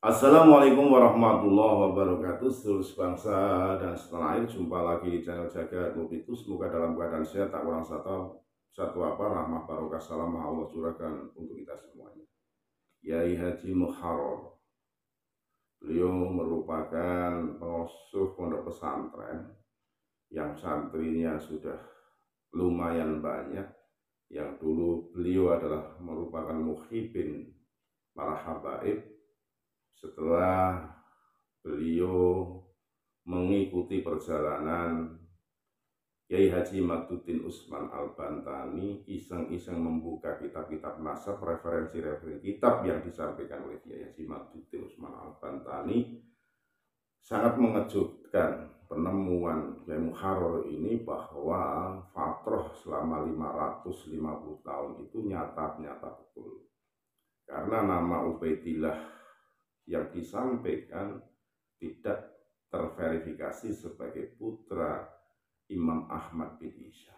Assalamualaikum warahmatullahi wabarakatuh. Seluruh bangsa dan setanah air, jumpa lagi di channel Jaga Mubitu. Semoga dalam keadaan sehat, tak kurang satu rahmah barokah salam Allah curahkan untuk kita semuanya. Yai Haji Muharrar, beliau merupakan pengasuh pondok pesantren yang santrinya sudah lumayan banyak. Yang dulu beliau adalah merupakan muhibin para habaib. Setelah beliau mengikuti perjalanan Kiai Haji Maduddin Usman Al-Bantani, iseng-iseng membuka kitab-kitab nasab, referensi-referensi kitab yang disampaikan oleh Kiai Haji Maduddin Usman Al-Bantani, sangat mengejutkan penemuan Kiai Muharrar ini bahwa fatrah selama 550 tahun itu nyata betul. Karena nama Ubaidillah yang disampaikan tidak terverifikasi sebagai putra Imam Ahmad bin Isa.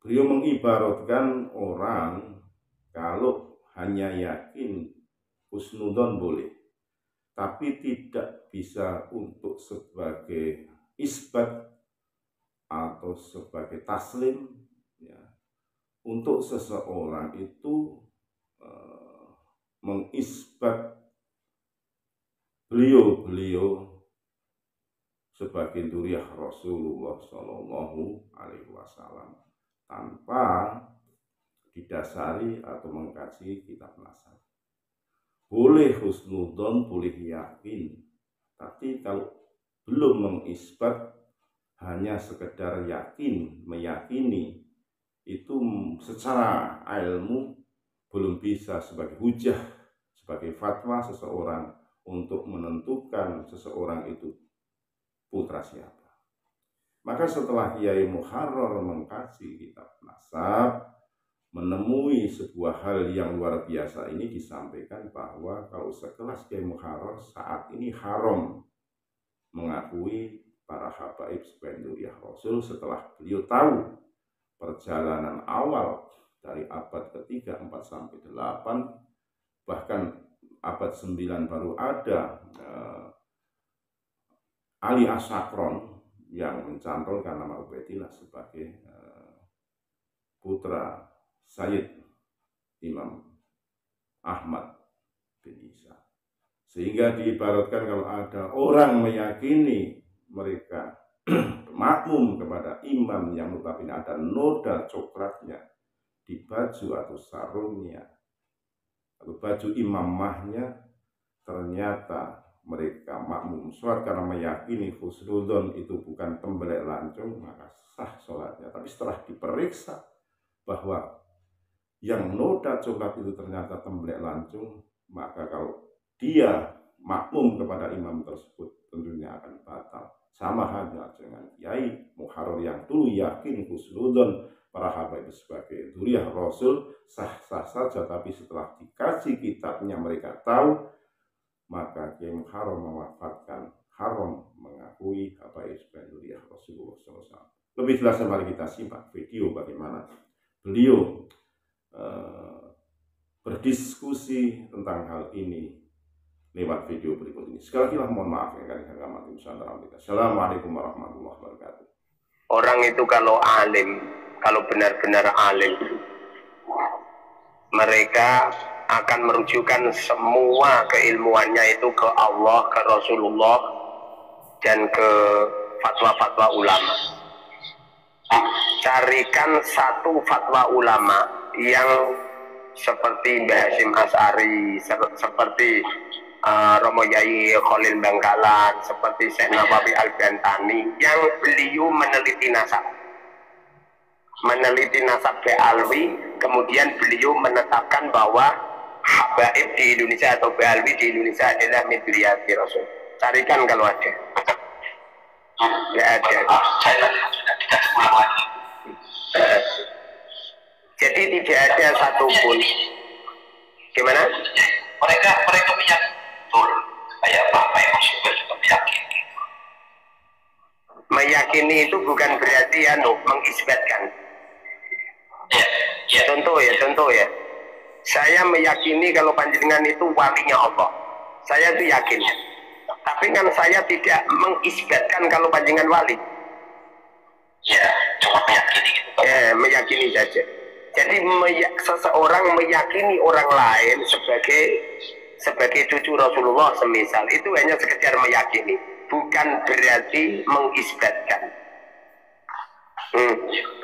Beliau mengibaratkan orang kalau hanya yakin husnudon boleh, tapi tidak bisa untuk sebagai isbat atau sebagai taslim, ya. Untuk seseorang itu mengisbat beliau sebagai duriah Rasulullah Shallallahu Alaihi Wasallam tanpa didasari atau mengkaji kitab nasab. Boleh husnudon, boleh yakin, tapi kalau belum mengisbat, hanya sekedar meyakini, itu secara ilmu belum bisa sebagai hujah, sebagai fatwa seseorang untuk menentukan seseorang itu putra siapa. Maka setelah Kiai Muharrar mengkaji kitab nasab, menemui sebuah hal yang luar biasa ini, disampaikan bahwa kalau sekelas Kiai Muharrar saat ini haram mengakui para habaib sebagai duriah Rasul setelah beliau tahu perjalanan awal dari abad ketiga, 4 sampai 8, bahkan abad 9 baru ada Ali As-Sakron yang mencantolkan nama Ubaidillah sebagai putra Sayyid Imam Ahmad bin Isa. Sehingga diibaratkan kalau ada orang meyakini mereka makmum kepada imam yang notabene ada noda coklatnya di baju atau sarungnya atau baju imamahnya, ternyata mereka makmum sholat karena meyakini husnudon itu bukan tembelek lancung, maka sah sholatnya. Tapi setelah diperiksa bahwa yang noda coklat itu ternyata tembelek lancung, maka kalau dia makmum kepada imam tersebut tentunya akan batal. Sama halnya dengan Kiai Muharrar yang dulu yakin husnudon para habaib sebagai duriah Rasul, sah-sah saja, tapi setelah dikaji kitabnya mereka tahu, maka Kiai Muharrar mewafatkan haram mengakui habaib sebagai duriah Rasulullah SAW. Lebih jelas mari kita simak video bagaimana beliau berdiskusi tentang hal ini lewat video berikut ini. Sekali lagi mohon maaf yang kami hormati Nusantara. Assalamualaikum warahmatullahi wabarakatuh. Orang itu kalau alim, kalau benar-benar alim, mereka akan merujukan semua keilmuannya itu ke Allah, ke Rasulullah, dan ke fatwa-fatwa ulama. Carikan satu fatwa ulama yang seperti Mbah Hasyim Asy'ari, seperti Romo Yai Khalil Bangkalan, seperti Syekh Nawawi Al-Bantani, yang beliau meneliti nasab Ba'alwi, kemudian beliau menetapkan bahwa habaib di Indonesia atau Ba'alwi di Indonesia adalah midriyati Rasul. Carikan kalau ada. Nggak ada. Jadi tidak ada satupun. Gimana? Mereka meyakini betul. Kayak Bapak yang juga meyakini. Meyakini itu bukan berarti mengisbatkan. Contoh ya. Saya meyakini kalau panjenengan itu walinya Allah. Saya itu yakin. Tapi kan saya tidak mengisbatkan kalau panjenengan wali. Ya, cuma meyakini gitu Pak. Ya, meyakini saja. Jadi seseorang meyakini orang lain sebagai cucu Rasulullah semisal, itu hanya sekedar meyakini, bukan berarti mengisbatkan.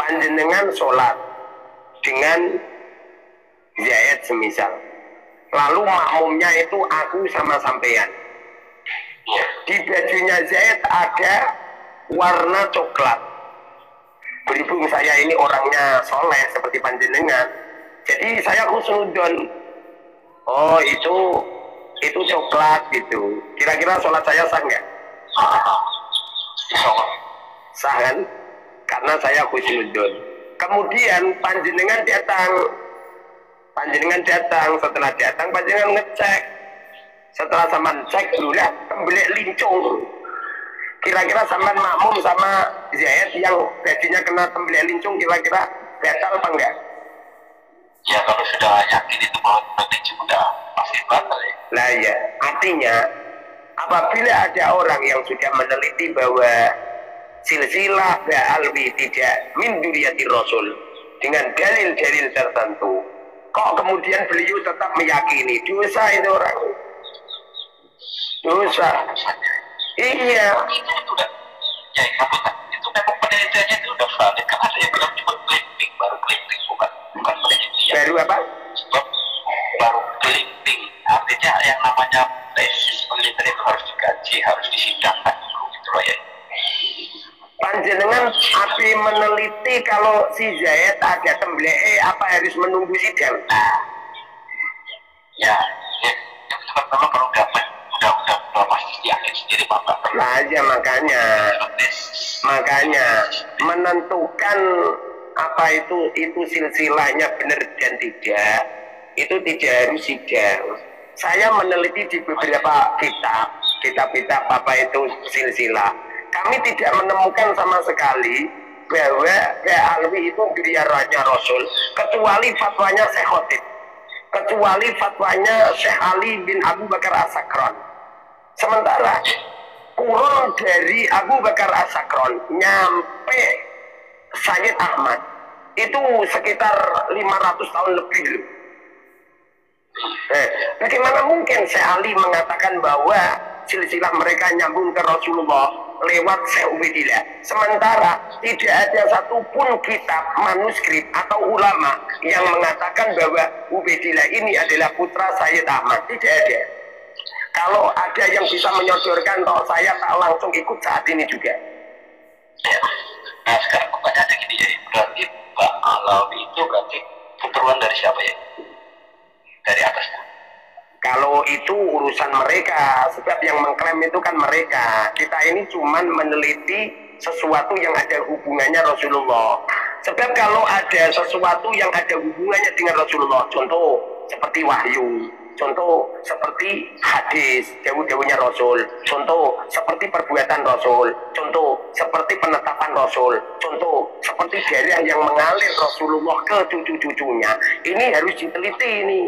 Panjenengan sholat dengan Zaid semisal, lalu makmumnya itu aku sama sampean. Di bajunya Zaid ada warna coklat. Berhubung saya ini orangnya soleh seperti panjenengan, jadi saya husnudon. Oh itu coklat gitu. Kira-kira sholat saya sah nggak? Sah kan? Karena saya husnudon. Kemudian panjenengan datang. Setelah datang panjenengan ngecek. Setelah sampean cek dulu lah, tembelek lincung. Kira-kira sampean makmum sama Zaid yang bajunya kena tembelek lincung, kira-kira batal apa enggak? Ya kalau sudah yakin itu mau lincung udah pasti batal ya. Nah ya, artinya apabila ada orang yang sudah meneliti bahwa silsilah Ba'alwi tidak min dzurriyyati Rasul dengan dalil-dalil tertentu, kok kemudian beliau tetap meyakini, dosa itu orang. Dosa. Iya. Itu udah. Ya itu memang penelitiannya itu udah valid. Kan ada yang bilang cuma clipping, baru clipping bukan penelitian. Baru apa? Baru clipping. Artinya yang namanya tesis penelitian itu harus dikaji, harus disidangkan dulu gitu loh ya. Panjenengan api meneliti kalau si Zaid ada tembelek, apa harus menunggu sidang? Ya itu kan memang kalau udah pasti yakin sendiri Bapak. Nah aja makanya menentukan apa itu silsilahnya benar dan tidak, itu tidak harus sidang. Saya meneliti di beberapa kitab apa itu silsilah, kami tidak menemukan sama sekali bahwa Ba'alwi itu dzurriyyahnya Rasul, kecuali fatwanya Syekh Khotib, kecuali fatwanya Syekh Ali bin Abu Bakar As-Sakran. Sementara kurun dari Abu Bakar As-Sakran nyampe Sayyid Ahmad itu sekitar 500 tahun lebih loh. Bagaimana mungkin Syekh Ali mengatakan bahwa silsilah mereka nyambung ke Rasulullah lewat Syekh Ubaidillah, sementara tidak ada satupun kitab, manuskrip atau ulama yang mengatakan bahwa Ubaidillah ini adalah putra Sayyid Ahmad? Tidak ada. Kalau ada yang bisa menyodorkan, toh saya tak langsung ikut saat ini juga. Ya. Nah sekarang pertanyaannya gini ya, berarti Ba'alwi itu berarti keturunan dari siapa ya? Dari atasnya. Kalau itu urusan mereka, sebab yang mengklaim itu kan mereka. Kita ini cuman meneliti sesuatu yang ada hubungannya Rasulullah. Sebab kalau ada sesuatu yang ada hubungannya dengan Rasulullah, contoh seperti wahyu, contoh seperti hadis, dawuh-dawuhnya Rasul, contoh seperti perbuatan Rasul, contoh seperti penetapan Rasul, contoh seperti darah yang mengalir Rasulullah ke cucu-cucunya, ini harus diteliti ini.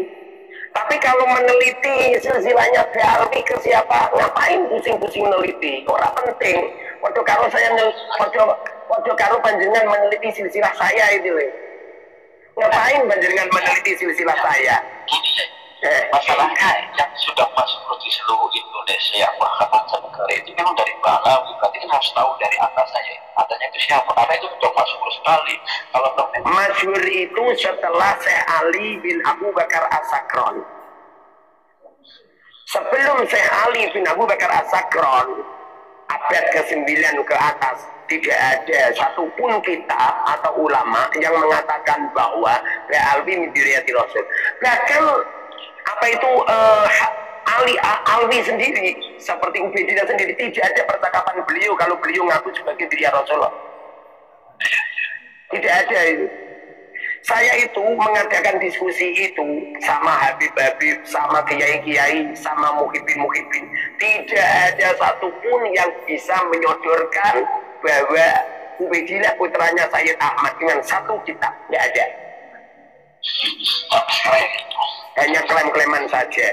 Tapi kalau meneliti silsilahnya Ba'alwi ke siapa, ngapain pusing-pusing meneliti? Kok penting? Waktu kalau saya waktu kalau panjenengan meneliti silsilah saya itu, ngapain panjenengan meneliti silsilah saya? Masalahnya yang sudah masuk di seluruh Indonesia bahkan mancanegara itu memang dari Ba'alwi, berarti kan harus tahu dari atasnya itu siapa, karena itu sudah masyhur sekali. Kalau masyhur itu setelah Syekh Ali bin Abu Bakar As-Sakran. Sebelum Syekh Ali bin Abu Bakar As-Sakran, abad ke-9 ke atas, tidak ada satupun kitab atau ulama yang mengatakan bahwa Ba'alwi min dzurriyyati Rasul. Bahkan apa itu Alwi sendiri seperti Ubaidillah sendiri tidak ada percakapan beliau kalau beliau ngaku sebagai dzurriyyah Rasulullah. Tidak ada itu. Saya itu mengadakan diskusi itu sama Habib-Habib, sama kiai-kiai, sama muhibbin-muhibbin. Tidak ada satupun yang bisa menyodorkan bahwa Ubaidillah putranya Sayyid Ahmad dengan satu kitab. Tidak ada. Hanya klaim-klaiman saja.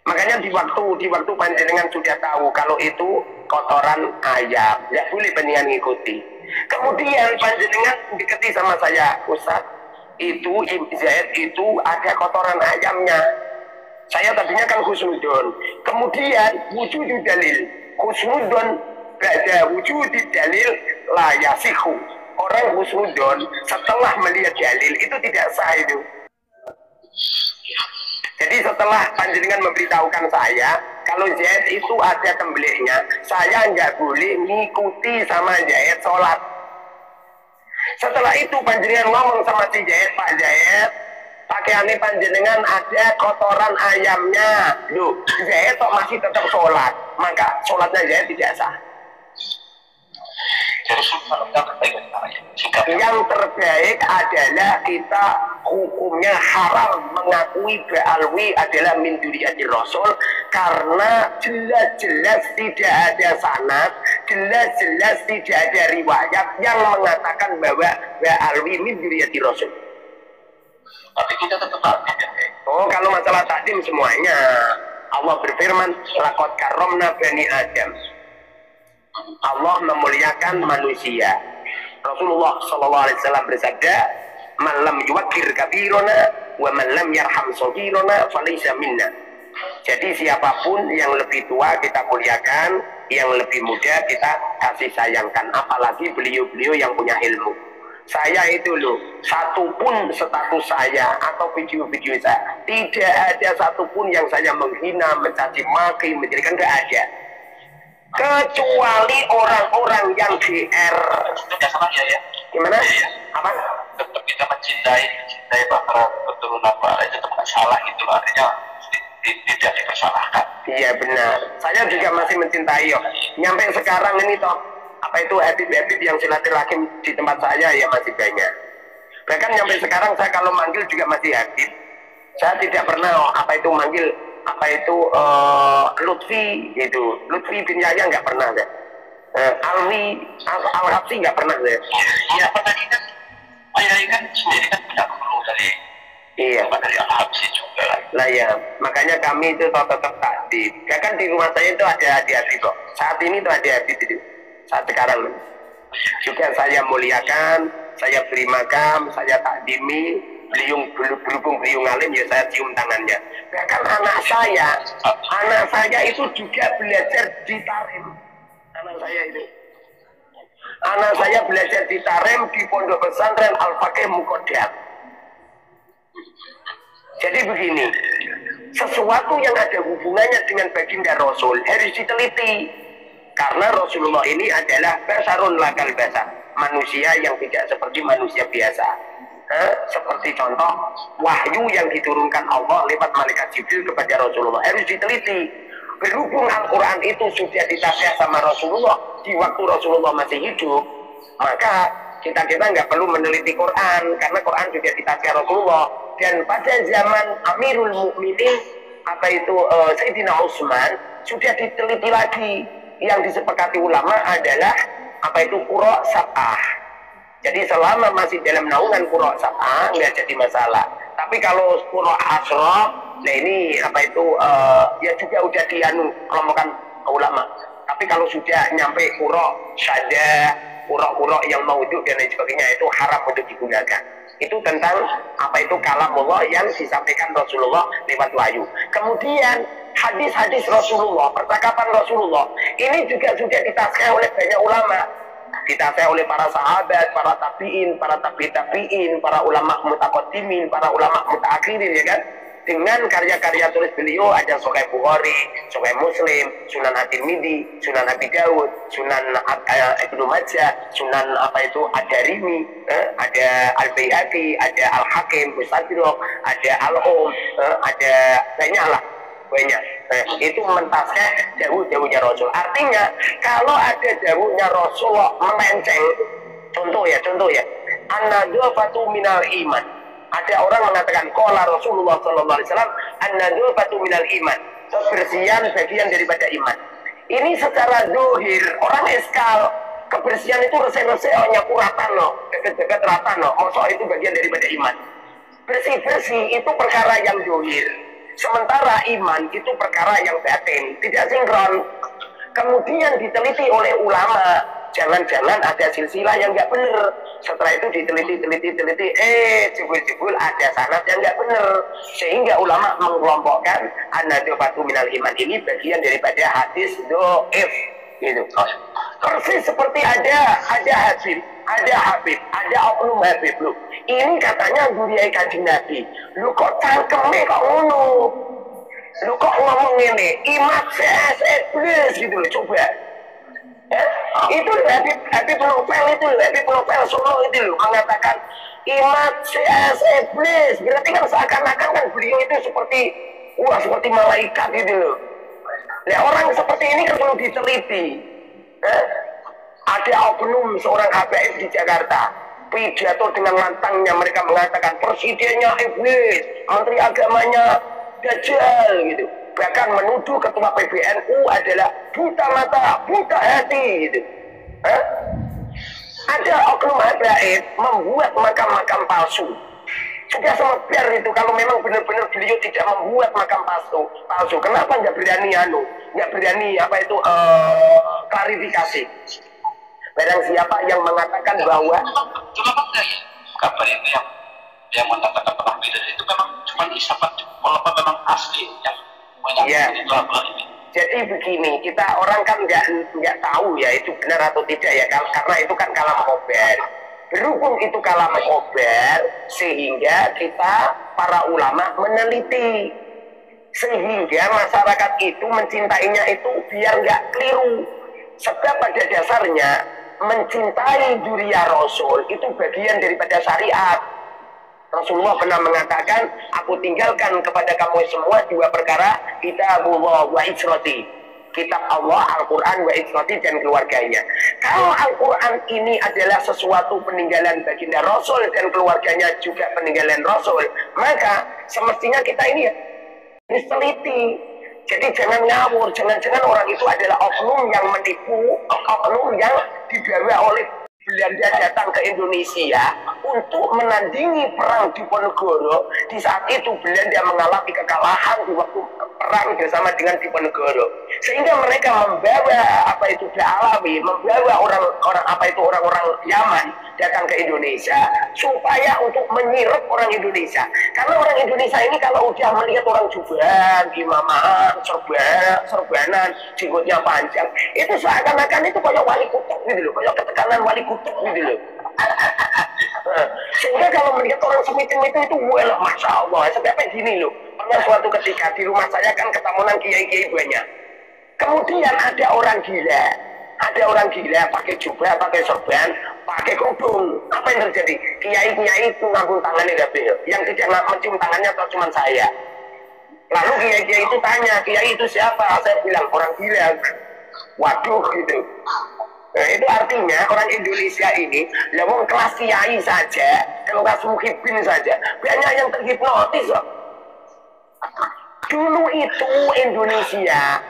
Makanya di waktu panjenengan sudah tahu kalau itu kotoran ayam, tidak boleh panjenengan ngikuti. Kemudian panjenengan deketi sama saya, Ustaz, itu Zaid itu ada kotoran ayamnya. Saya tadinya kan husnudon, kemudian wujud dalil husnudon pada wujud dalil la yasihu. Orang husnudon setelah melihat dalil itu tidak sah itu. Jadi setelah panjenengan memberitahukan saya kalau Zaid itu ada tembeleknya, saya nggak boleh ngikuti sama Zaid sholat. Setelah itu panjenengan ngomong sama si Zaid, Pak Zaid, pakaiannya panjenengan ada kotoran ayamnya. Loh, Zaid kok masih tetap sholat, maka sholatnya Zaid tidak sah. Jadi yang terbaik adalah kita hukumnya haram mengakui ba'alwi adalah min dzurriyyatir Rasul, karena jelas-jelas tidak ada sanad, jelas-jelas tidak ada riwayat yang mengatakan bahwa ba'alwi min dzurriyyatir Rasul. Tapi kita tetap takdim ya. Oh, kalau masalah takdim semuanya Allah berfirman, laqad karramna bani Adam. Allah memuliakan manusia. Rasulullah SAW bersabda, "Man lam yuwakkir kabirona wa man lam yarham saghirona falaysa minna." Jadi siapapun yang lebih tua kita muliakan, yang lebih muda kita kasih sayangkan, apalagi beliau-beliau yang punya ilmu. Saya itu loh, satupun status saya atau video-video saya tidak ada satupun yang saya menghina, mencaci maki, menjadikan, nggak ada. Kecuali orang-orang yang GR. Itu nggak salah ya? Gimana? Ya. Apa? Tetap kita mencintai para keturunan para itu tetap nggak salah gitu, artinya tidak dipersalahkan. Iya benar. Saya juga masih mencintai yo. Nyampe sekarang ini toh, apa itu Habib yang silaturahim di tempat saya ya masih banyak. Bahkan nyampe sekarang saya kalau manggil juga masih Habib. Saya tidak pernah apa itu manggil apa itu Lutfi gitu, Lutfi bin Yahya nggak pernah deh. Alwi Al-Habsi nggak pernah deh. Iya, apalagi kan ayah kan sendiri kan punya guru dari dari Al-Habsi juga lah ya, makanya kami itu tetap takdim. Bahkan di rumah saya itu ada adik-adik kok. Saat ini tuh ada adik itu. Saat sekarang juga saya muliakan, saya beri makam, saya takdimi. Berhubung beliau ngalim ya saya cium tangannya. Bahkan anak saya itu juga belajar di Tarim. Anak saya belajar di Tarim di Pondok Pesantren Al-Faqih Muqaddam. Jadi begini, sesuatu yang ada hubungannya dengan baginda Rasul harus diteliti, karena Rasulullah ini adalah basarun lakal basar, manusia yang tidak seperti manusia biasa. Seperti contoh wahyu yang diturunkan Allah lewat malaikat Jibril kepada Rasulullah harus diteliti. Berhubung Al-Quran itu sudah ditasyah sama Rasulullah di waktu Rasulullah masih hidup, maka kita nggak perlu meneliti Quran, karena Quran sudah ditasyah Rasulullah. Dan pada zaman Amirul Mukminin apa itu Sayyidina Utsman sudah diteliti lagi. Yang disepakati ulama adalah apa itu Qura Sab'ah. Jadi selama masih dalam naungan Qura Sab'ah nggak jadi masalah. Tapi kalau Qura Asra, nah ini apa itu ya juga udah kelompokan ulama. Tapi kalau sudah nyampe Qura Syada, Qura yang maudhu dan lain sebagainya, itu haram untuk digunakan. Itu tentang apa itu kalamullah yang disampaikan Rasulullah lewat wahyu. Kemudian hadis-hadis Rasulullah, percakapan Rasulullah ini juga sudah ditaskah oleh banyak ulama. Ditaskah oleh para sahabat, para tabi'in, para tabi'in, para ulama mutaqaddimin, para ulama mutaakhirin, ya kan? Dengan karya-karya tulis beliau ada Sahih Bukhari, Sahih Muslim, Sunan At-Tirmidzi, Sunan Abi Dawud, Sunan Ibnu Majah, Sunan apa itu Ad-Darimi, ada Al-Baihaqi, ada Al-Hakim, Mustadrak, ada Al-Um, ada banyak lah. Banyak. Itu mentasnya jauh-jauhnya Rasul. Artinya kalau ada jauhnya Rasulullah melenceng, contoh ya, an-nadhafatu minal iman. Ada orang mengatakan qala Rasulullah sallallahu alaihi wasallam an-nadhafatu minal iman. Kebersihan bagian daripada iman. Ini secara zahir orang eskal. Kebersihan itu resep-resep nyapuratan loh, dekat-dekat rata loh. Masa itu bagian daripada iman. Bersih-bersih itu perkara yang zahir. Sementara iman itu perkara yang batin, tidak sinkron. Kemudian diteliti oleh ulama, jangan-jangan ada silsilah yang nggak benar. Setelah itu diteliti, jebul-jebul ada sanad yang nggak benar. Sehingga ulama mengelompokkan an-nadhafatu minal iman ini bagian daripada hadis dhaif. Gitu. Persis seperti ada Habib, ada oknum Habib lu. Ini katanya guriai Kanjeng Nabi. Lu kok cangkeme kok ngono? Lu kok ngomong ini? Imat plus gitu loh, coba. Ya? Itu Habib Novel Solo itu loh mengatakan imat plus. Berarti kan seakan-akan kan beliau itu seperti malaikat gitu loh. Nah, orang seperti ini kan perlu diteliti. Ada oknum seorang habaib di Jakarta, pidato dengan lantangnya mereka mengatakan presidennya iblis, menteri agamanya dajjal gitu. Bahkan menuduh ketua PBNU adalah buta mata, buta hati gitu. Ada oknum habaib membuat makam-makam palsu. Sudah semebar itu kalau memang benar-benar beliau tidak membuat makam palsu. Kenapa nggak berani klarifikasi? Barang siapa yang mengatakan bahwa kenapa enggak ya kabar itu yang mengatakan pernah beda itu memang cuma isapat, walaupun memang asli yang ya. itu apa ini? Jadi begini, kita orang kan nggak tahu ya itu benar atau tidak ya, karena itu kan kalam khobar. Berhubung itu kalam khobar, sehingga kita para ulama meneliti, sehingga masyarakat itu mencintainya itu biar nggak keliru. Sebab pada dasarnya mencintai dzurriyyah Rasul itu bagian daripada syariat. Rasulullah pernah mengatakan, aku tinggalkan kepada kamu semua dua perkara, kitabullah wa itrati. Kitab Allah, Al-Quran, wa itrati, dan keluarganya. Kalau Al-Quran ini adalah sesuatu peninggalan baginda Rasul dan keluarganya juga peninggalan Rasul, maka semestinya kita ini teliti. Jadi jangan ngawur, jangan-jangan orang itu adalah oknum yang menipu, oknum yang dibawa oleh Belanda datang ke Indonesia untuk menandingi perang Diponegoro. Di saat itu Belanda mengalami kekalahan di waktu perang bersama dengan Diponegoro, sehingga mereka membawa Alawi, membawa orang-orang Yaman datang ke Indonesia supaya untuk menyirap orang Indonesia. Karena orang Indonesia ini kalau udah melihat orang jubahan, imaman, serbanan, jenggotnya panjang, itu seakan-akan itu kayak wali kutub gitu loh, kayak ketekanan wali kutub gitu loh. Sehingga kalau melihat orang semiting itu wah, masya Allah, sampai gini loh. Pernah suatu ketika di rumah saya kan ketamunan kiai-kiai banyak. Kemudian ada orang gila pakai jubah, pakai sorban, pakai kerudung. Apa yang terjadi? Kiai-kiai itu nganggung tangannya yang tidak mencium tangannya atau cuma saya. Lalu kiai-kiai itu tanya, kiai itu siapa? Saya bilang orang gila. Waduh gitu. Nah, itu artinya orang Indonesia ini, lewat kelas kiai saja, kelas muhibin saja, banyak yang terhipnotis kok. Dulu itu Indonesia,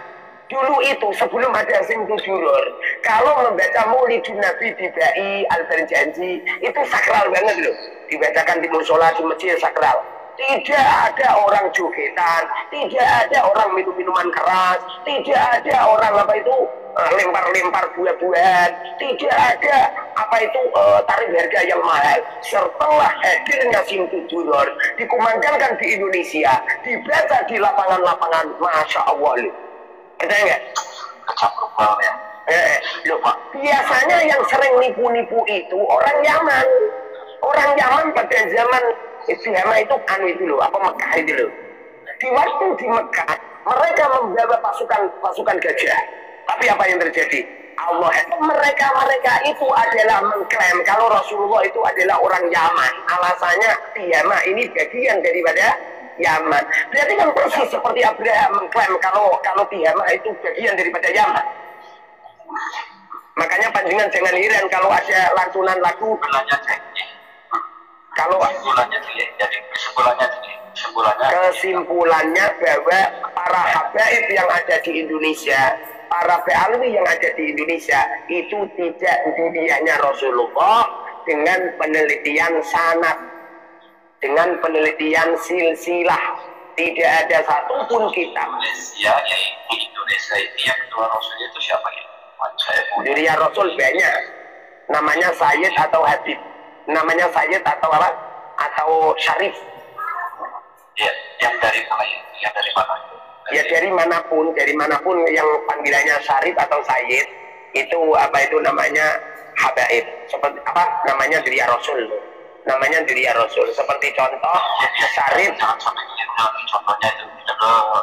sebelum ada Simtudurur, kalau membaca Maulidun Nabi di Bai Al-Barjanji itu sakral banget loh, dibacakan di musola, di masjid sakral. Tidak ada orang jogetan, tidak ada orang minum-minuman keras, tidak ada orang lempar-lempar buah-buahan, tidak ada tarif harga yang mahal. Setelah hadirnya Simtudurur dikumandangkan di Indonesia, dibaca di lapangan-lapangan, masya Allah. Ada nggak? Kecampur banget ya. Loh, Pak. Biasanya yang sering nipu-nipu itu orang Yaman. Orang Yaman pada zaman Istihamah itu Mekah itu loh. Di waktu di Mekah, mereka membawa pasukan gajah. Tapi apa yang terjadi? Mereka itu adalah mengklaim kalau Rasulullah itu adalah orang Yaman. Alasannya Tihamah ini bagian daripada Yaman. Berarti kan persis seperti Abraham mengklaim kalau Tihamah itu bagian daripada Yaman. Makanya panjenengan jangan heran kalau ada lantunan lagu. Kalau kesimpulannya bahwa para habaib yang ada di Indonesia, para Alwi yang ada di Indonesia itu tidak dirinya Rasulullah dengan penelitian sanad, dengan penelitian silsilah, Tidak ada satupun kitab. Indonesia, ya di Indonesia ini yang kedua Rasulnya itu siapa ya? Saya punya. Duriya Rasul banyak. Namanya Sayyid atau Habib. Namanya Sayyid atau apa? Atau Syarif. Ya, yang dari mana ya? Yang dari mana? Ya dari manapun yang panggilannya Syarif atau Sayyid, itu apa itu namanya habaib. Seperti apa? Namanya Duriya Rasul. Namanya Duriya Rasul. Seperti contoh Syarif. Contohnya itu.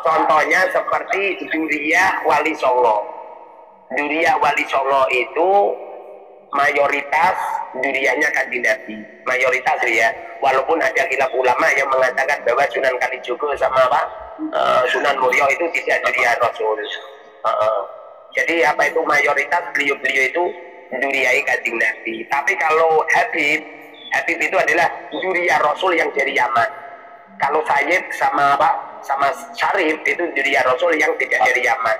Contohnya seperti Duriya Wali Songo. Duriya Wali Songo itu mayoritas durianya Kanjeng Nabi. Mayoritas ya. Walaupun ada khilaf ulama yang mengatakan bahwa Sunan Kalijogo sama apa? Sunan Mulyo itu tidak Duriya Rasul. Jadi apa itu mayoritas beliau-beliau itu duriai Kanjeng Nabi. Tapi kalau Habib itu adalah Duriya Rasul yang dari Yaman. Kalau Sayyid sama apa? Sama Syarif itu Duriya Rasul yang tidak dari Yaman.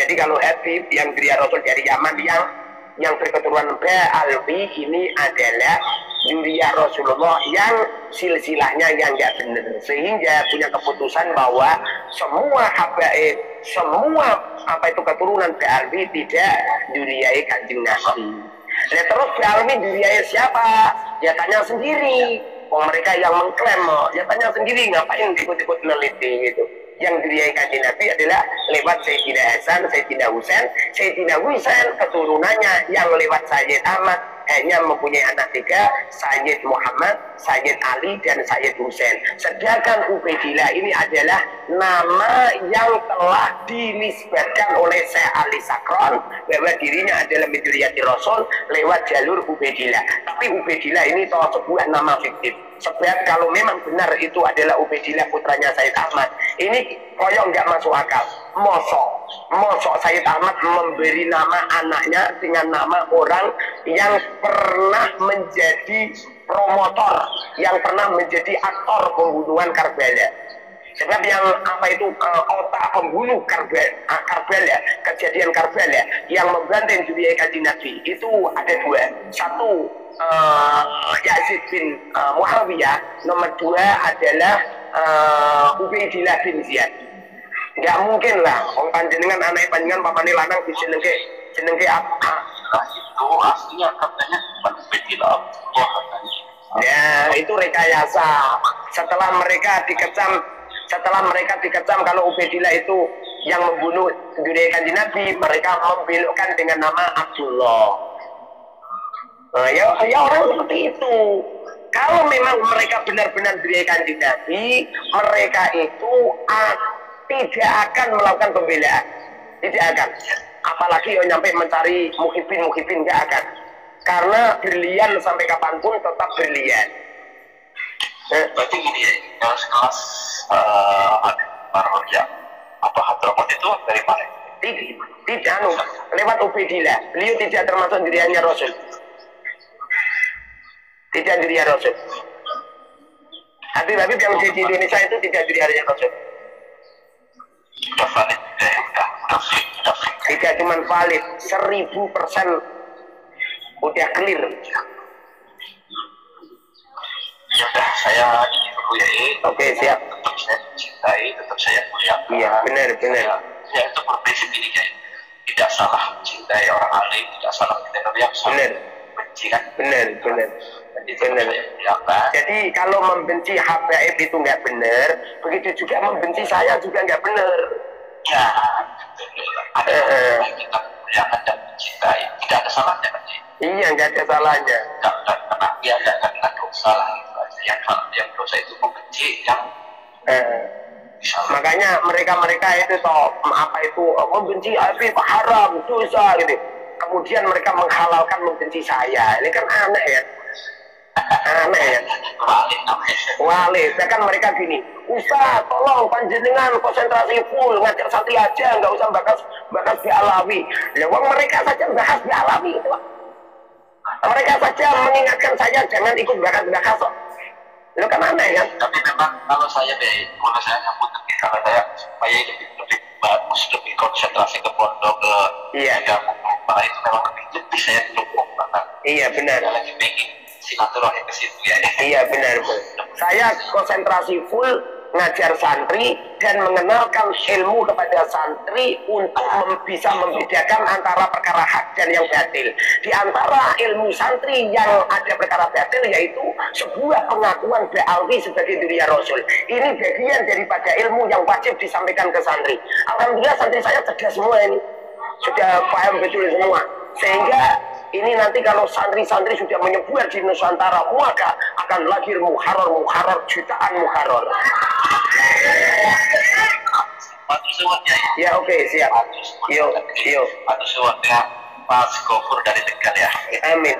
Jadi kalau Habib yang Duriya Rasul dari Yaman yang berketurunan Ba'alwi ini adalah Duriya Rasulullah yang silsilahnya yang enggak benar, sehingga punya keputusan bahwa semua habaib, semua apa itu keturunan Ba'alwi tidak duriai Kanjeng Nabi. Nah, terus Ba'alwi duriai siapa? Ya tanya sendiri. Mereka yang mengklaim, ya tanya sendiri, ngapain ikut-ikut meneliti gitu. Yang diriai Kanjeng Nabi adalah lewat Sayyidina Hasan, Sayyidina Husain. Sayyidina Husain keturunannya yang lewat Sayyid Ahmad hanya mempunyai anak 3, Sayyid Muhammad, Sayyid Ali, dan Sayyid Husain. Sedangkan Ubaidillah ini adalah nama yang telah dinisbatkan oleh Syekh Ali Sakron bahwa dirinya adalah min dzurriyyati Rasul lewat jalur Ubaidillah. Tapi Ubaidillah ini toh sebuah nama fiktif. Sebab kalau memang benar itu adalah Ubaidillah putranya Sayyid Ahmad, ini koyong nggak masuk akal. Mosok Sayyid Ahmad memberi nama anaknya dengan nama orang yang pernah menjadi promotor, yang pernah menjadi aktor pembunuhan Karbala. Sebab yang apa itu otak pembunuh Karbala, kejadian Karbala yang membanting duriai Kanjeng Nabi itu ada 2. Satu Yazid bin Muawiyah, nomor 2 adalah Ubaidillah bin Ziyad. Nggak mungkin lah, panjenengan anak panjenengan papane lanang jenenge apa? Itu aslinya katanya bukan Ubaidillah. Ya, itu rekayasa. Setelah mereka dikecam kalau Ubaidillah itu yang membunuh duriai Kanjeng Nabi, mereka membelokkan dengan nama Abdullah. Nah, ya orang seperti itu. Kalau memang mereka benar-benar duriai Kanjeng Nabi, mereka itu tidak akan melakukan pembelaan, tidak akan. Apalagi yang nyampe mencari muhibin nggak akan. Karena berlian sampai kapanpun tetap berlian. Berarti gini ya, yang sekelas ya, apa Hadramaut itu dari mana? Tidak, lewat Ubaidillah. Beliau tidak termasuk diriannya Rasul. Tidak dirinya Rasul. Habib yang di Indonesia itu tidak diriannya Rasul. Udah valid, udah Tidak cuma valid, 1000% udah clear. Ya udah, saya ini dulu ya. Oke, siap. Tetap saya mencintai, tetap saya muliakan. Iya, benar. Ya itu berprinsip ini kayak tidak salah mencintai orang alim, tidak salah mencintai orang yang salah. Benar. Benci kan? Benar. Jadi kalau membenci habaib itu nggak benar, begitu juga membenci saya juga nggak benar. Ya, ada yang kita muliakan dan mencintai, tidak ada salahnya kan? Iya, nggak ada salahnya. Dan kena dia nggak kena dosa lah gitu aja. Yang dosa itu membenci yang makanya mereka itu toh apa itu membenci Habib haram, dosa gitu. Kemudian mereka menghalalkan membenci saya. Ini kan aneh ya. Walid, kan mereka gini, Ustaz, tolong panjenengan konsentrasi full ngajar santri aja, nggak usah bahas Bi'alawi. Lewang mereka saja bahas Bi'alawi itu. Mereka saja mengingatkan saya jangan ikut bahas. Itu kan aneh kan? Tapi memang kalau saya nyambut kalau saya lebih bagus, lebih konsentrasi ke pondok ke itu memang lebih saya dukung banget. Iya benar. Saya lagi pengen silaturahmi ke situ ya. Iya benar. Saya konsentrasi full ngajar santri dan mengenalkan ilmu kepada santri untuk bisa membedakan antara perkara hak dan yang batil. Di antara ilmu santri yang ada perkara batil yaitu sebuah pengakuan Ba'alwi sebagai dirinya Rasul. Ini bagian daripada ilmu yang wajib disampaikan ke santri. Alhamdulillah santri saya cerdas semua ini, sudah paham betul semua, sehingga ini nanti kalau santri-santri sudah menyebar di Nusantara, maka akan lahir muharrar jutaan muharrar. Ya oke, siap. Yuk. Atur suwun ya Mas Gofur dari Tegal ya. Amin.